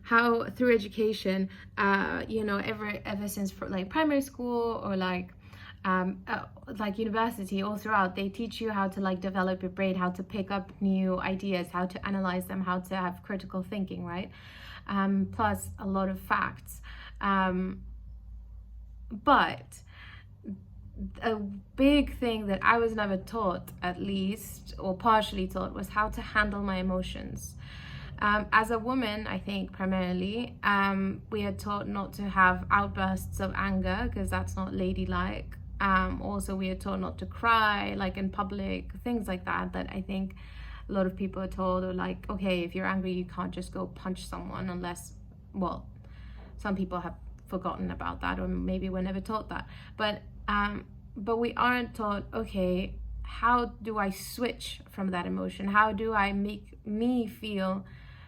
how through education, ever since like primary school or like university, all throughout, they teach you how to like develop your brain, how to pick up new ideas, how to analyze them, how to have critical thinking, right? Plus a lot of facts. But a big thing that I was never taught, at least, or partially taught, was how to handle my emotions. As a woman, I think primarily, we are taught not to have outbursts of anger because that's not ladylike. Also, we are taught not to cry, like in public, things like that. That I think a lot of people are told, or like, okay, if you're angry, you can't just go punch someone unless, well, some people have forgotten about that, or maybe we're never taught that. But we aren't taught, okay, how do I switch from that emotion? How do I make me feel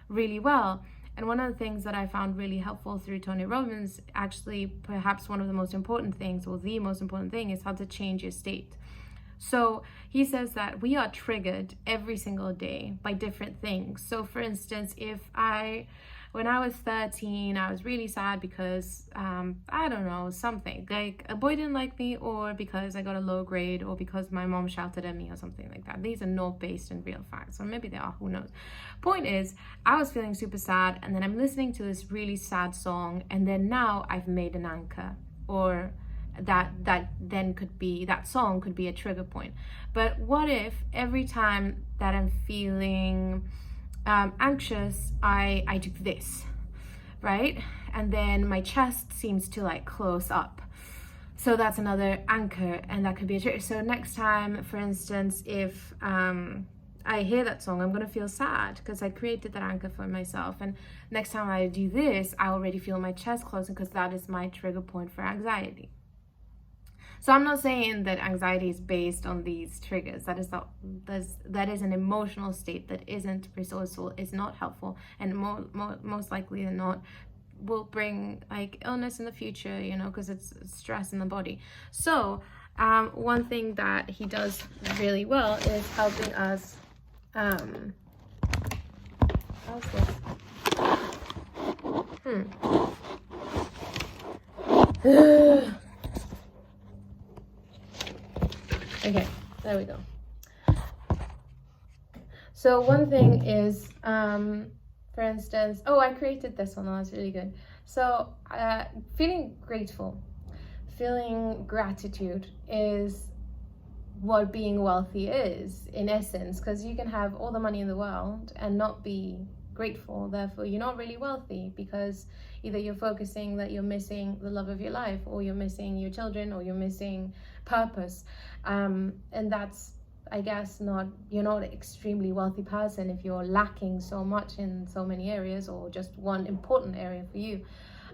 really well? And one of the things that I found really helpful through Tony Robbins, actually, perhaps one of the most important things, or the most important thing, is how to change your state. So he says that we are triggered every single day by different things. So for instance, when I was 13, I was really sad because, I don't know, something like a boy didn't like me, or because I got a low grade, or because my mom shouted at me or something like that. These are not based in real facts, or maybe they are, who knows. Point is, I was feeling super sad, and then I'm listening to this really sad song, and then now I've made an anchor, or that song could be a trigger point. But what if every time that I'm feeling anxious, I do this, right? And then my chest seems to like close up. So that's another anchor, and that could be a trigger. So next time, for instance, if I hear that song, I'm gonna feel sad because I created that anchor for myself. And next time I do this, I already feel my chest closing because that is my trigger point for anxiety. So I'm not saying that anxiety is based on these triggers. That is an emotional state that isn't resourceful, is not helpful, and most likely than not will bring like illness in the future, because it's stress in the body. So one thing that he does really well is helping us. How's this? Okay, there we go. So one thing is, for instance, I created this one. That's really good. So feeling grateful, feeling gratitude is what being wealthy is in essence, because you can have all the money in the world and not be grateful. Therefore, you're not really wealthy, because either you're focusing that you're missing the love of your life, or you're missing your children, or you're missing purpose. And that's, I guess, you're not an extremely wealthy person if you're lacking so much in so many areas, or just one important area for you.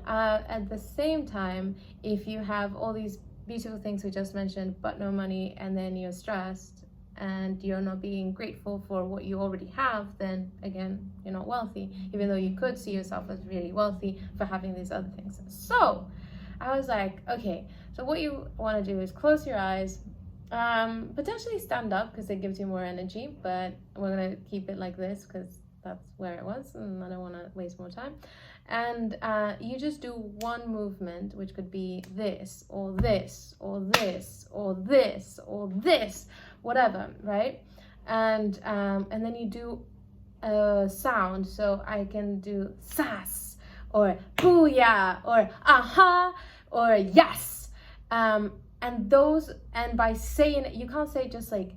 At the same time, if you have all these beautiful things we just mentioned but no money, and then you're stressed and you're not being grateful for what you already have, then again, you're not wealthy, even though you could see yourself as really wealthy for having these other things. So I was like, okay, so what you want to do is close your eyes, potentially stand up because it gives you more energy, but we're going to keep it like this because that's where it was and I don't want to waste more time. And you just do one movement, which could be this, or this, or this, or this, or this, whatever, right? And then you do a sound. So I can do sas, or booyah, or aha, or yes. And by saying it, you can't say just like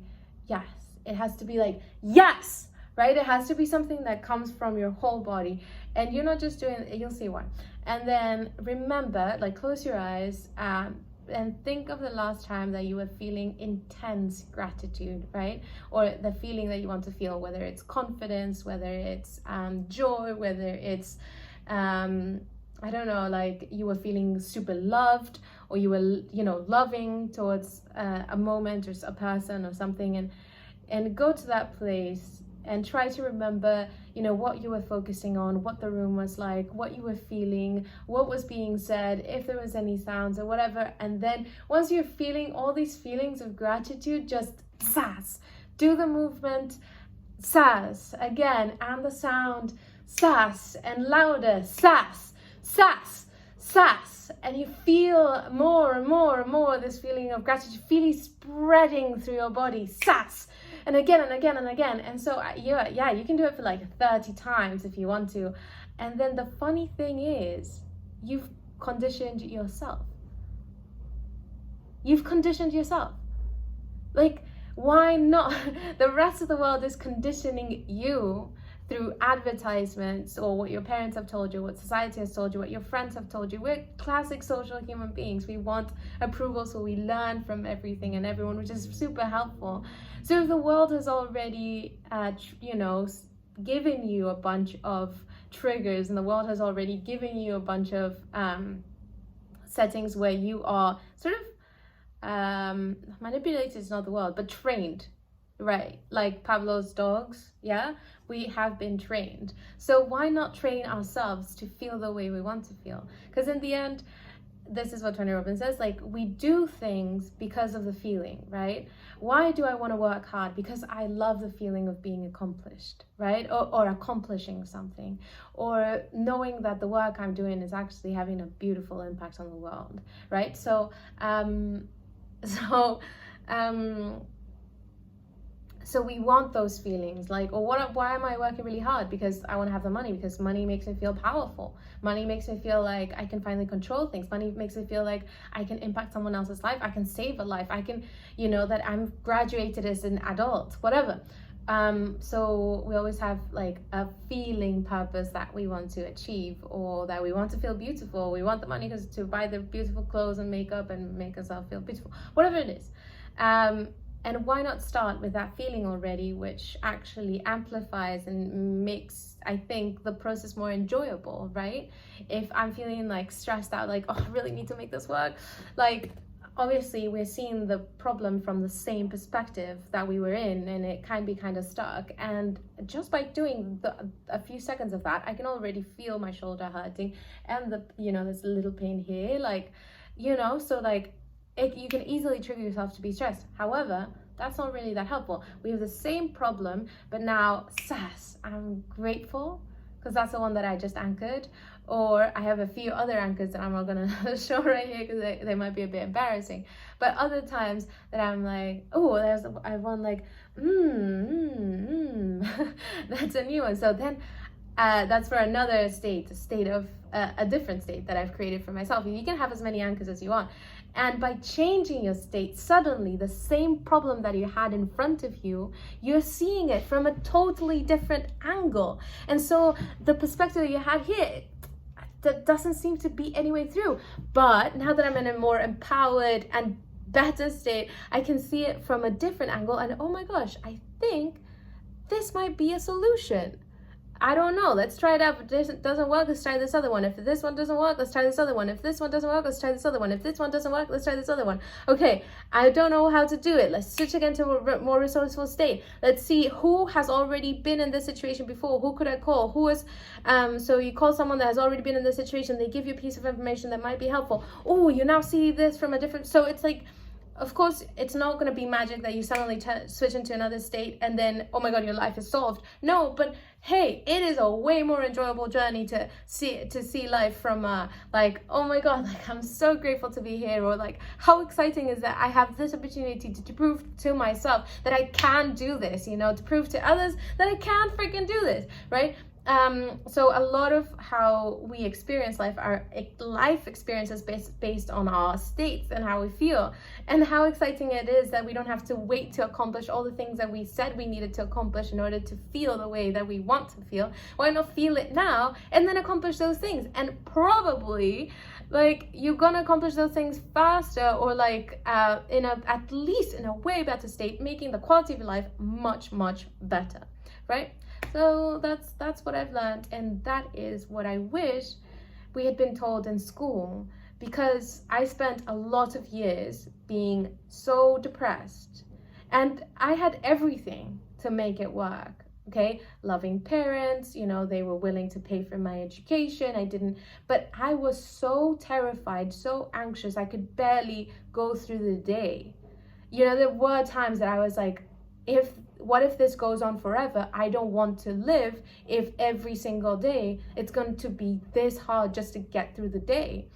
yes. It has to be like yes, right? It has to be something that comes from your whole body. And you're not just doing, you'll see why. And then remember, like, close your eyes and think of the last time that you were feeling intense gratitude, right? Or the feeling that you want to feel, whether it's confidence, whether it's joy, whether it's, I don't know, like you were feeling super loved, or you were, loving towards a moment or a person or something. And go to that place and try to remember, what you were focusing on, what the room was like, what you were feeling, what was being said, if there was any sounds or whatever. And then once you're feeling all these feelings of gratitude, just sas, do the movement, sas again, and the sound, sass, and louder, sass, sass, sass, and you feel more and more and more this feeling of gratitude, feeling spreading through your body, sass, and again and again and again. And so yeah, you can do it for like 30 times if you want to. And then the funny thing is, you've conditioned yourself. You've conditioned yourself. Like, why not? The rest of the world is conditioning you through advertisements or what your parents have told you, what society has told you, what your friends have told you. We're classic social human beings. We want approval, so we learn from everything and everyone, which is super helpful. So if the world has already, given you a bunch of triggers, and the world has already given you a bunch of settings where you are sort of manipulated is not the word, but trained, right? Like Pavlov's dogs, yeah, we have been trained. So why not train ourselves to feel the way we want to feel? Because in the end, this is what Tony Robbins says, like, we do things because of the feeling, right? Why do I want to work hard? Because I love the feeling of being accomplished, right? Or accomplishing something, or knowing that the work I'm doing is actually having a beautiful impact on the world, right? So we want those feelings, like, or why am I working really hard? Because I want to have the money, because money makes me feel powerful. Money makes me feel like I can finally control things. Money makes me feel like I can impact someone else's life. I can save a life. I can, that I'm graduated as an adult, whatever. So we always have like a feeling purpose that we want to achieve, or that we want to feel beautiful. We want the money to buy the beautiful clothes and makeup and make ourselves feel beautiful, whatever it is. And why not start with that feeling already, which actually amplifies and makes, I think, the process more enjoyable, right? If I'm feeling like stressed out, like, oh, I really need to make this work, like, obviously we're seeing the problem from the same perspective that we were in, and it can be kind of stuck. And just by doing a few seconds of that, I can already feel my shoulder hurting, and there's a little pain here, like, so like, you can easily trigger yourself to be stressed. However, that's not really that helpful. We have the same problem, but now, sass, I'm grateful, because that's the one that I just anchored. Or I have a few other anchors that I'm not gonna show right here because they might be a bit embarrassing. But other times that I'm like, oh, I have one like, that's a new one. So then that's for another state of a different state that I've created for myself. You can have as many anchors as you want. And by changing your state, suddenly the same problem that you had in front of you, you're seeing it from a totally different angle. And so the perspective that you had here, that doesn't seem to be any way through. But now that I'm in a more empowered and better state, I can see it from a different angle. And oh my gosh, I think this might be a solution. I don't know, let's try it out. If this doesn't work, let's try this other one. If this one doesn't work, let's try this other one. If this one doesn't work, let's try this other one. If this one doesn't work, let's try this other one. Okay, I don't know how to do it. Let's switch again to a more resourceful state. Let's see who has already been in this situation before. Who could I call? Who is, so you call someone that has already been in this situation. They give you a piece of information that might be helpful. Oh, you now see this from a different, so it's like, of course, it's not going to be magic that you suddenly switch into another state and then, oh my God, your life is solved. No, but hey, it is a way more enjoyable journey to see life from like, oh my God, like, I'm so grateful to be here, or like, how exciting is that I have this opportunity to prove to myself that I can do this, to prove to others that I can freaking do this, right? So a lot of how we experience life are life experiences based on our states and how we feel, and how exciting it is that we don't have to wait to accomplish all the things that we said we needed to accomplish in order to feel the way that we want to feel. Why not feel it now and then accomplish those things? And probably, like, you're gonna accomplish those things faster, or like at least in a way better state, making the quality of your life much better, right? So that's what I've learned, and that is what I wish we had been told in school, because I spent a lot of years being so depressed, and I had everything to make it work. Okay, loving parents, they were willing to pay for my education. But I was so terrified, so anxious, I could barely go through the day. There were times that I was like, if what if this goes on forever? I don't want to live if every single day it's going to be this hard just to get through the day.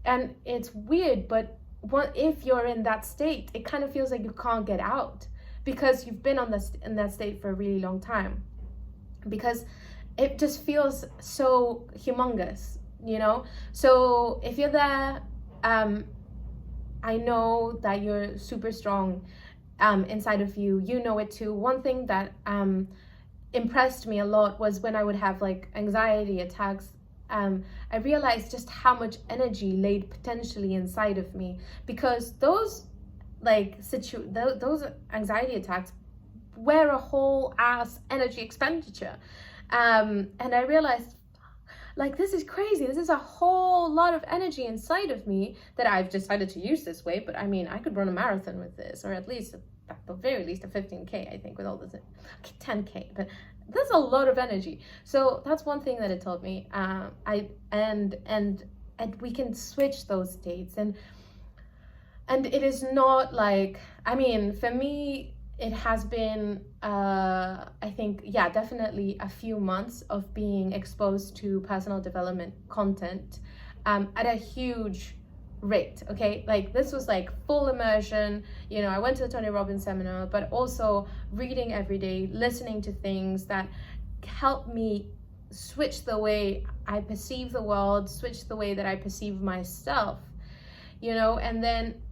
And it's weird, but what if you're in that state? It kind of feels like you can't get out because you've been in that state for a really long time, because it just feels so humongous, you know? So if you're there, I know that you're super strong inside of you. You know it too. One thing that impressed me a lot was when I would have like anxiety attacks. I realized just how much energy laid potentially inside of me, because those those anxiety attacks were a whole ass energy expenditure. And I realized, like, this is crazy. This is a whole lot of energy inside of me that I've decided to use this way. But I mean, I could run a marathon with this, or at least, at the very least, a 15K, I think, with all this, 10K. But that's a lot of energy. So that's one thing that it taught me. And we can switch those states. And it is not like, I mean, for me, it has been, I think, yeah, definitely a few months of being exposed to personal development content at a huge rate, okay? Like, this was like full immersion. You know, I went to the Tony Robbins seminar, but also reading every day, listening to things that help me switch the way I perceive the world, switch the way that I perceive myself, you know? And then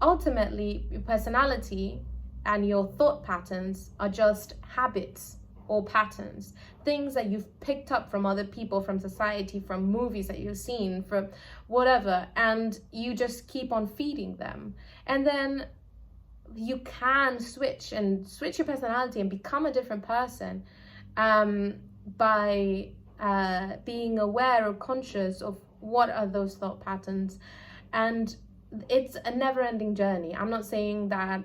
ultimately, your personality and your thought patterns are just habits or patterns, things that you've picked up from other people, from society, from movies that you've seen, from whatever, and you just keep on feeding them. And then you can switch your personality and become a different person by being aware or conscious of what are those thought patterns. And it's a never-ending journey. I'm not saying that,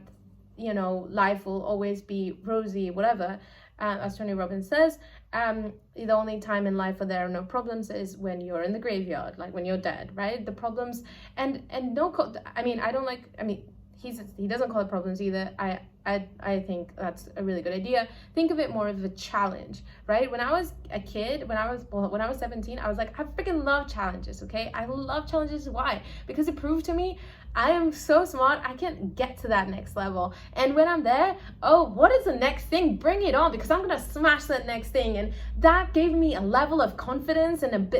you know, life will always be rosy, whatever. As Tony Robbins says, the only time in life where there are no problems is when you're in the graveyard, like when you're dead, right? The problems and no, I mean, I don't like, I mean, he doesn't call it problems either. I think that's a really good idea. Think of it more of a challenge, right? When I was a kid, when I was 17, I was like, I freaking love challenges, okay? I love challenges. Why? Because it proved to me I am so smart, I can get to that next level. And when I'm there, oh, what is the next thing? Bring it on, because I'm gonna smash that next thing. And that gave me a level of confidence and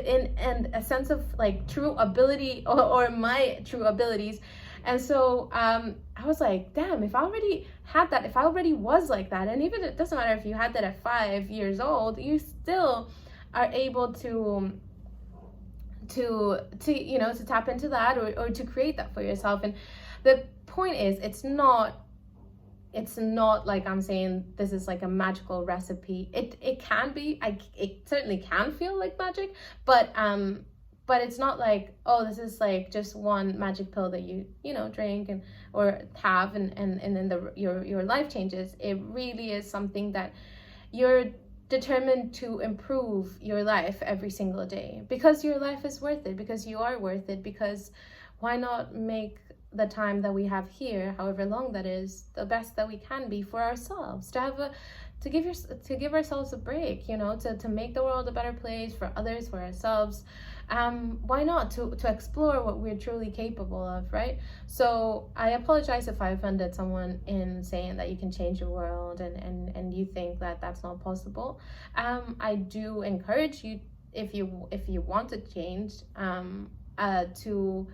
a sense of like true ability or my true abilities. And so I was like, damn, if I already had that, if I already was like that, and even it doesn't matter if you had that at 5 years old, you still are able to you know, to tap into that or to create that for yourself. And the point is, it's not like I'm saying this is like a magical recipe. It can be, it certainly can feel like magic, but it's not like, oh, this is like just one magic pill that you know, drink and or have and then your life changes. It really is something that you're determined to improve your life every single day, because your life is worth it, because you are worth it, because why not make the time that we have here, however long that is, the best that we can be for ourselves, to give ourselves a break, you know, to make the world a better place for others, for ourselves. Why not to explore what we're truly capable of, right? So I apologize if I offended someone in saying that you can change your world and you think that that's not possible. I do encourage you, if you want to change, to,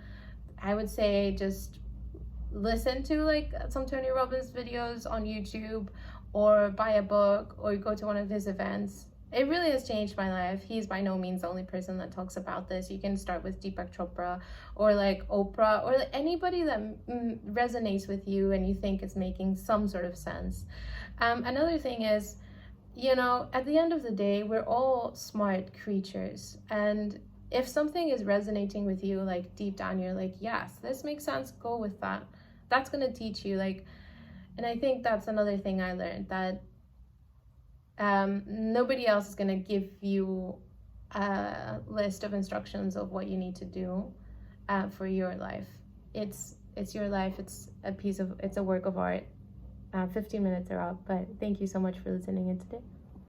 I would say, just listen to like some Tony Robbins videos on YouTube, or buy a book, or go to one of his events. It really has changed my life. He's by no means the only person that talks about this. You can start with Deepak Chopra, or like Oprah, or like anybody that resonates with you and you think is making some sort of sense. Another thing is, you know, at the end of the day, we're all smart creatures. And if something is resonating with you, like deep down, you're like, yes, this makes sense, go with that. That's going to teach you, like, and I think that's another thing I learned, that nobody else is going to give you a list of instructions of what you need to do for your life. It's your life. It's a work of art. 15 minutes are up, but thank you so much for listening in today.